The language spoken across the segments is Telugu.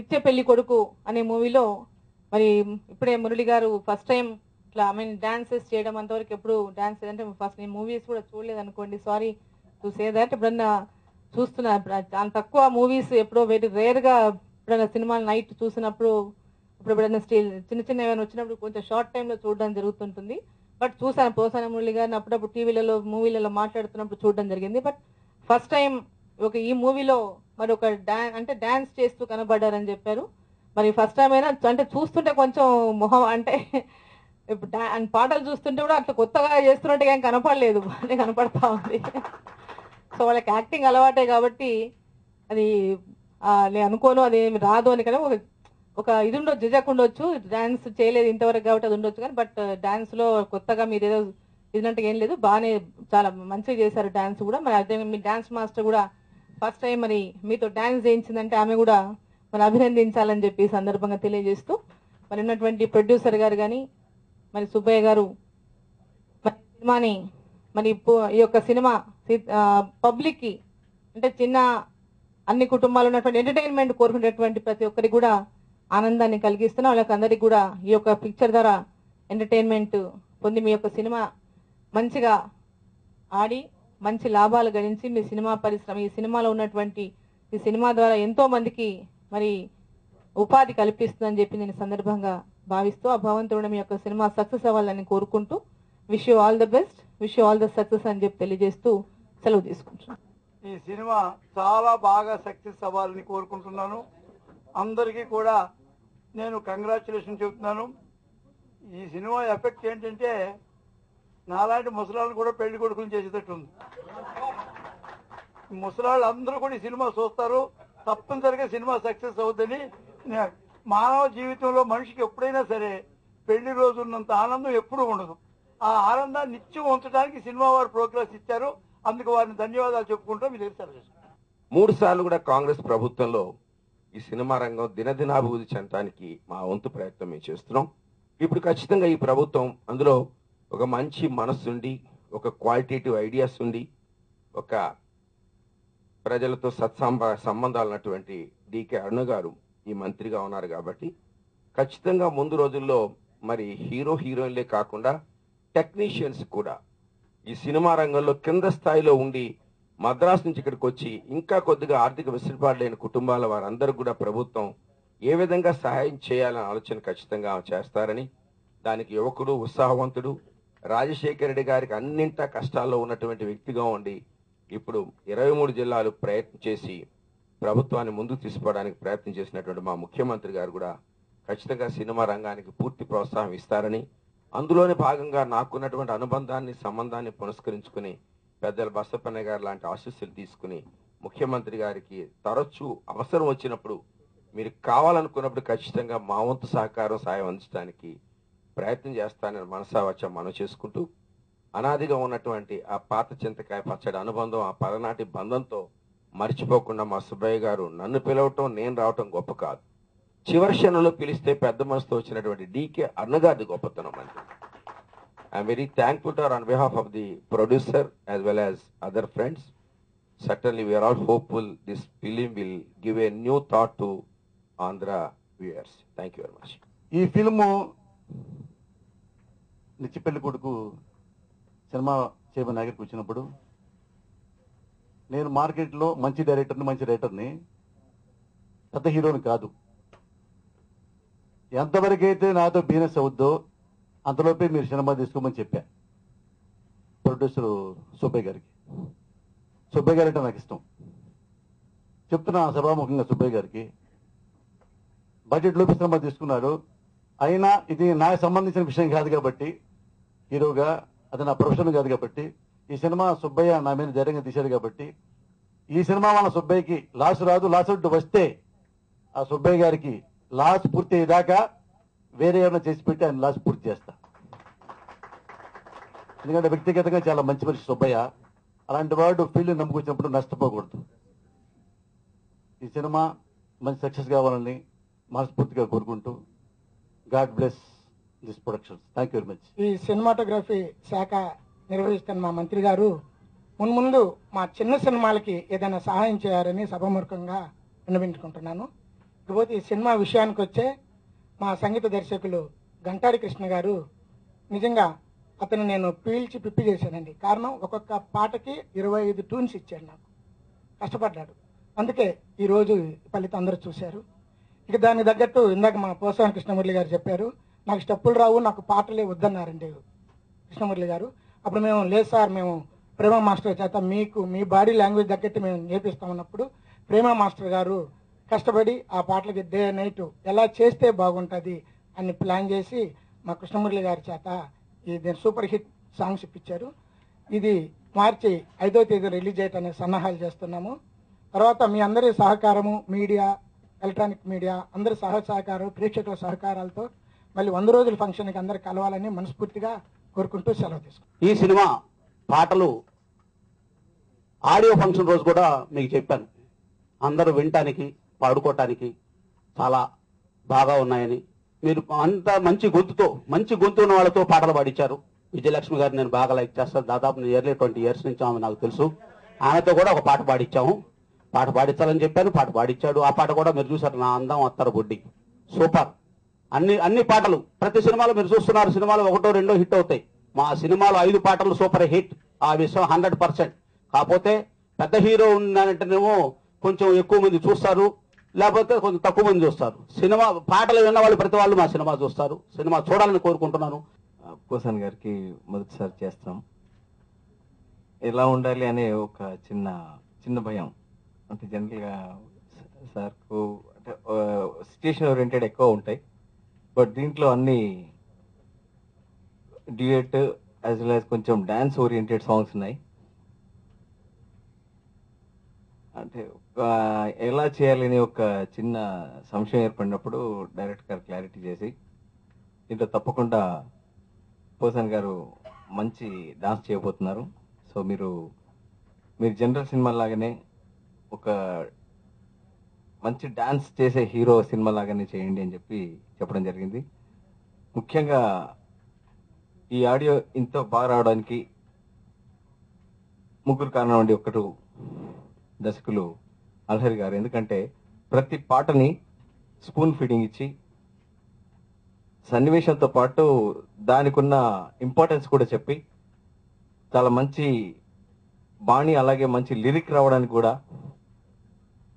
నిత్య పెళ్లి కొడుకు అనే మూవీలో మరి ఇప్పుడే మురళి గారు ఫస్ట్ టైం ఇట్లా డాన్సెస్ చేయడం, అంతవరకు ఎప్పుడు డాన్స్ అంటే ఫస్ట్ నేను మూవీస్ కూడా చూడలేదు అనుకోండి, సారీ టు సే దట్. ఎప్పుడన్నా చూస్తున్నా, చాలా తక్కువ మూవీస్, ఎప్పుడో వెరీ రేర్గా ఎప్పుడైనా సినిమాలు నైట్ చూసినప్పుడు, ఇప్పుడు ఎప్పుడైనా చిన్న చిన్న ఏమైనా వచ్చినప్పుడు కొంచెం షార్ట్ టైంలో చూడడం జరుగుతుంటుంది. బట్ చూసాను పోసాన మురళి గారిని అప్పుడప్పుడు టీవీలలో మూవీలలో మాట్లాడుతున్నప్పుడు చూడడం జరిగింది. బట్ ఫస్ట్ టైం ఈ మూవీలో మరి ఒక డాన్స్ చేస్తూ కనబడ్డారని చెప్పారు. మరి ఫస్ట్ టైం అయినా అంటే చూస్తుంటే కొంచెం మొహం అంటే ఇప్పుడు పాటలు చూస్తుంటే కూడా అట్లా కొత్తగా చేస్తున్నట్టుగా ఏం కనపడలేదు, బాగానే కనపడతా ఉంది. సో వాళ్ళకి యాక్టింగ్ అలవాటే కాబట్టి అది నేను అనుకోను అది ఏమి రాదు అని, కానీ ఒక ఇది ఉండొచ్చు, జిజక్ ఉండొచ్చు, డాన్స్ చేయలేదు ఇంతవరకు కాబట్టి అది ఉండొచ్చు. కానీ బట్ డాన్స్ లో కొత్తగా మీరు ఏదో ఇదినట్టుగా ఏం లేదు, బాగానే చాలా మంచిగా చేశారు డాన్స్ కూడా. మరి అదే మీ డాన్స్ మాస్టర్ కూడా ఫస్ట్ టైం మరి మీతో డాన్స్ చేయించిందంటే ఆమె కూడా మరి అభినందించాలని చెప్పి సందర్భంగా తెలియజేస్తూ, మరి ఉన్నటువంటి ప్రొడ్యూసర్ గారు కానీ మరి సుబ్బయ్య గారు మరి సినిమాని మరి ఈ యొక్క సినిమా పబ్లిక్ కి అంటే చిన్న అన్ని కుటుంబాలు ఉన్నటువంటి ఎంటర్టైన్మెంట్ కోరుకునేటువంటి ప్రతి ఒక్కరికి కూడా ఆనందాన్ని కలిగిస్తున్నా, వాళ్ళకి అందరికి కూడా ఈ యొక్క పిక్చర్ ద్వారా ఎంటర్టైన్మెంట్ పొంది మీ యొక్క సినిమా మంచిగా ఆడి మంచి లాభాలు గడించి మీ సినిమా పరిశ్రమ, ఈ సినిమాలో ఉన్నటువంటి ఈ సినిమా ద్వారా ఎంతో మందికి మరి ఉపాధి కల్పిస్తుందని చెప్పి నేను సందర్భంగా భావిస్తూ, ఆ భగవంతుడు మీ యొక్క సినిమా సక్సెస్ అవ్వాలని కోరుకుంటూ wish you all the best, wish you all the success అని చెప్పి తెలియజేస్తూ సెలవు తీసుకుంటున్నాను. ఈ సినిమా చాలా బాగా సక్సెస్ అవ్వాలని కోరుకుంటున్నాను. అందరికీ కూడా నేను కంగ్రాచులేషన్ చెబుతున్నాను. ఈ సినిమా ఎఫెక్ట్ ఏంటంటే నాలాంటి ముసలాళ్ళని కూడా పెళ్లి కొడుకులు చేసేటట్టు ఉంది. ముసలాళ్ళు అందరూ కూడా ఈ సినిమా చూస్తారు, తప్పనిసరిగా సినిమా సక్సెస్ అవుతుందని. మానవ జీవితంలో మనిషికి ఎప్పుడైనా సరే పెళ్లి రోజు ఉన్నంత ఆనందం ఎప్పుడూ ఉండదు. ఆ ఆనందాన్ని నిత్యం ఉంచడానికి సినిమా వారు ప్రోగ్రెస్ ఇచ్చారు. అందుకు వారిని ధన్యవాదాలు చెప్పుకుంటూ మీరు సెలవు. 3 సార్లు కూడా కాంగ్రెస్ ప్రభుత్వంలో ఈ సినిమా రంగం దినదినాభివృద్ధి చెందడానికి మా వంతు ప్రయత్నం మేము చేస్తున్నాం. ఇప్పుడు ఖచ్చితంగా ఈ ప్రభుత్వం అందులో ఒక మంచి మనస్సుండి, ఒక క్వాలిటేటివ్ ఐడియాస్ ఉండి, ఒక ప్రజలతో సంబంధాలు ఉన్నటువంటి డికే అరుణ గారు ఈ మంత్రిగా ఉన్నారు కాబట్టి ఖచ్చితంగా ముందు రోజుల్లో మరి హీరోయిన్లే కాకుండా టెక్నీషియన్స్ కూడా ఈ సినిమా రంగంలో కింద స్థాయిలో ఉండి మద్రాసు నుంచి ఇక్కడికి వచ్చి ఇంకా కొద్దిగా ఆర్థిక వెసులుబాటు లేని కుటుంబాల వారందరూ కూడా ప్రభుత్వం ఏ విధంగా సహాయం చేయాలనే ఆలోచన ఖచ్చితంగా చేస్తారని, దానికి యువకుడు ఉత్సాహవంతుడు రాజశేఖర రెడ్డి గారికి అన్నింటా కష్టాల్లో ఉన్నటువంటి వ్యక్తిగా ఉండి ఇప్పుడు 23 జిల్లాలు ప్రయత్నం చేసి ప్రభుత్వాన్ని ముందుకు తీసుకోవడానికి ప్రయత్నం చేసినటువంటి మా ముఖ్యమంత్రి గారు కూడా ఖచ్చితంగా సినిమా రంగానికి పూర్తి ప్రోత్సాహం ఇస్తారని, అందులోని భాగంగా నాకున్నటువంటి అనుబంధాన్ని సంబంధాన్ని పురస్కరించుకుని పెద్దల బసప్పన్న గారు లాంటి ఆశీస్సులు తీసుకుని ముఖ్యమంత్రి గారికి తరచూ అవసరం వచ్చినప్పుడు మీరు కావాలనుకున్నప్పుడు ఖచ్చితంగా మా వంతు సహకారం సాయం అందించడానికి ప్రయత్నం చేస్తానని మనసావచ్చ మనం చేసుకుంటూ, అనాదిగా ఉన్నటువంటి ఆ పాత చింతకాయ పచ్చడి అనుబంధం, ఆ పలనాటి బంధంతో మర్చిపోకుండా మా సుబ్బయ్య గారు నన్ను పిలవటం నేను రావటం గొప్ప కాదు, చివరి క్షణంలో పిలిస్తే పెద్ద మనసుతో వచ్చినటువంటి డికే అన్నగారి గొప్పతనం అండి. I'm very thankful to on behalf of the producer as well as other friends. Certainly we are all hopeful this film will give a new thought to Andhra viewers. Thank you very much. ఈ ఫిల్ము నిచ్చిపెళ్లి కొడుకు సినిమా చేయమని దగ్గరికి వచ్చినప్పుడు నేను మార్కెట్లో మంచి డైరెక్టర్ని, మంచి రైటర్ని, పెద్ద హీరోని కాదు. ఎంతవరకైతే నాతో బిజినెస్ అవుద్దో అంతలోపే మీరు సినిమా తీసుకోమని చెప్పా ప్రొడ్యూసర్ సుబ్బయ్య గారికి. సుబ్బయ్య గారు అంటే నాకు ఇష్టం. చెప్తున్నా సభాముఖంగా సుబ్బయ్య గారికి, బడ్జెట్లోపే సినిమా తీసుకున్నాడు. అయినా ఇది నాకు సంబంధించిన విషయం కాదు కాబట్టి, హీరోగా అది నా ప్రొఫెషన్ కాదు కాబట్టి, ఈ సినిమా సుబ్బయ్య నా మీద ధైర్యంగా తీశాడు కాబట్టి, ఈ సినిమా మన సుబ్బయ్యకి లాస్ రాదు. లాస్ అవుట్ వస్తే ఆ సుబ్బయ్య గారికి లాస్ పూర్తి అయ్యేదాకా వేరే ఏమైనా చేసి పెట్టి ఆయన లాస్ పూర్తి చేస్తా. ఎందుకంటే వ్యక్తిగతంగా చాలా మంచి మనిషి సుబ్బయ్య. అలాంటి వాడు ఫీల్డ్ నమ్ముకొచ్చినప్పుడు నష్టపోకూడదు. ఈ సినిమా మంచి సక్సెస్ కావాలని మనస్ఫూర్తిగా కోరుకుంటూ, God bless this productions. Thank you very much. ఈ సినిమాటోగ్రఫీ శాఖ నిర్వహిస్తున్న మా మంత్రి గారు మున్ముందు మా చిన్న సినిమాలకి ఏదైనా సహాయం చేయాలని సభాముఖంగా విన్నవించుకుంటున్నాను. ఇకపోతే ఈ సినిమా విషయానికి వచ్చే మా సంగీత దర్శకులు గంటాడి కృష్ణ గారు నిజంగా అతను నేను పీల్చి పిప్పి చేశానండి. కారణం ఒక్కొక్క పాటకి 25 ట్యూన్స్ ఇచ్చాడు నాకు, కష్టపడ్డాడు. అందుకే ఈరోజు ఫలితం అందరూ చూశారు. ఇక దానికి తగ్గట్టు ఇందాక మా పోసాని కృష్ణమురళి గారు చెప్పారు, నాకు స్టెప్పులు రావు, నాకు పాటలే వద్దన్నారండి కృష్ణమురళి గారు. అప్పుడు మేము లేదు సార్, మేము ప్రేమ మాస్టర్ చేత మీకు మీ బాడీ లాంగ్వేజ్ తగ్గట్టు మేము నేర్పిస్తామన్నప్పుడు ప్రేమ మాస్టర్ గారు కష్టపడి ఆ పాటలకి డే నైట్ ఎలా చేస్తే బాగుంటుంది అని ప్లాన్ చేసి మా కృష్ణమురళి గారి చేత ఇది సూపర్ హిట్ సాంగ్స్ ఇప్పించారు. ఇది మార్చి 5వ తేదీ రిలీజ్ చేయడానికి సన్నాహాలు చేస్తున్నాము. తర్వాత మీ అందరి సహకారము, మీడియా, ఎలక్ట్రానిక్ మీడియా అందరి సహకారం, ప్రేక్షకుల సహకారాలతో మళ్ళీ 100 రోజుల ఫంక్షన్కి అందరు కలవాలని మనస్ఫూర్తిగా కోరుకుంటూ సెలవు తీసుకుంటాం. ఈ సినిమా పాటలు ఆడియో ఫంక్షన్ రోజు కూడా మీకు చెప్పాను, అందరూ వినటానికి పాడుకోవటానికి చాలా బాగా ఉన్నాయని. మీరు అంత మంచి గొంతు ఉన్న వాళ్ళతో పాటలు పాడించారు. విజయలక్ష్మి గారు నేను బాగా లైక్ చేస్తాను, దాదాపు నియర్లీ 20 years నుంచి ఆమె నాకు తెలుసు. ఆమెతో కూడా ఒక పాట పాడించాము, పాట పాడించాలని చెప్పాను, పాట పాడించాడు. ఆ పాట కూడా మీరు చూసారు, నా అందం అత్తర బొడ్డి, సూపర్. అన్ని పాటలు ప్రతి సినిమాలో మీరు చూస్తున్నారు, సినిమాలో 1, 2 హిట్ అవుతాయి. మా సినిమాలో 5 పాటలు సూపర్ హిట్, ఆ విషయం 100%. కాకపోతే పెద్ద హీరో ఉన్నానంటేనేమో కొంచెం ఎక్కువ మంది చూస్తారు, లేకపోతే కొంచెం తక్కువ మంది చూస్తారు. సినిమా పాటలు విన్న వాళ్ళు ప్రతి వాళ్ళు మా సినిమా చూస్తారు. సినిమా చూడాలని కోరుకుంటున్నాను. పోసాన్ గారికి మొదటిసారి చేస్తాం. ఎలా ఉండాలి అనే ఒక చిన్న భయం. అంటే జనరల్గా సార్కు అంటే సిచ్యుయేషన్ ఓరియంటెడ్ ఎక్కువ ఉంటాయి, బట్ దీంట్లో అన్ని డ్యూయట్ యాజ్ వెల్ యాజ్ కొంచెం డాన్స్ ఓరియంటెడ్ సాంగ్స్ ఉన్నాయి. అంటే ఎలా చేయాలని ఒక చిన్న సంశయం ఏర్పడినప్పుడు డైరెక్ట్ గారు క్లారిటీ చేసి దీంట్లో తప్పకుండా పోసాన్ గారు మంచి డాన్స్ చేయబోతున్నారు. సో మీరు జనరల్ సినిమా లాగానే ఒక మంచి డాన్స్ చేసే హీరో సినిమా లాగానే చేయండి అని చెప్పడం జరిగింది. ముఖ్యంగా ఈ ఆడియో ఇంత బాగా రావడానికి ముగ్గురు కారణం అండి. ఒకటి దర్శకులు అల్హరి గారు, ఎందుకంటే ప్రతి పాటని స్పూన్ ఫీడింగ్ ఇచ్చి సన్నివేశంతో పాటు దానికున్న ఇంపార్టెన్స్ కూడా చెప్పి చాలా మంచి బాణి, అలాగే మంచి లిరిక్ రావడానికి కూడా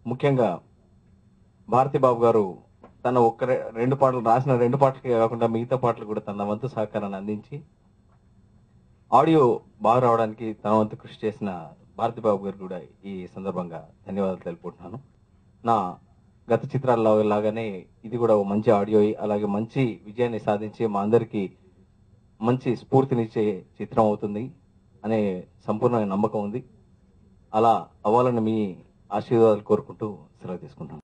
ముఖ్యంగా భారతి బాబు గారు తన 2 పాటలు రాసిన 2 పాటలకే కాకుండా మిగతా పాటలు కూడా తన వంతు సహకారాన్ని అందించి ఆడియో బాగా రావడానికి తన వంతు కృషి చేసిన భారతి బాబు గారు కూడా ఈ సందర్భంగా ధన్యవాదాలు తెలుపుకుంటున్నాను. నా గత చిత్రాల లాగానే ఇది కూడా ఒక మంచి ఆడియో, అలాగే మంచి విజయాన్ని సాధించి మా అందరికీ మంచి స్ఫూర్తినిచ్చే చిత్రం అవుతుంది అనే సంపూర్ణ నమ్మకం ఉంది. అలా అవ్వాలని మీ ఆశీర్వాదాలు కోరుకుంటూ సెలవు తీసుకుంటాను.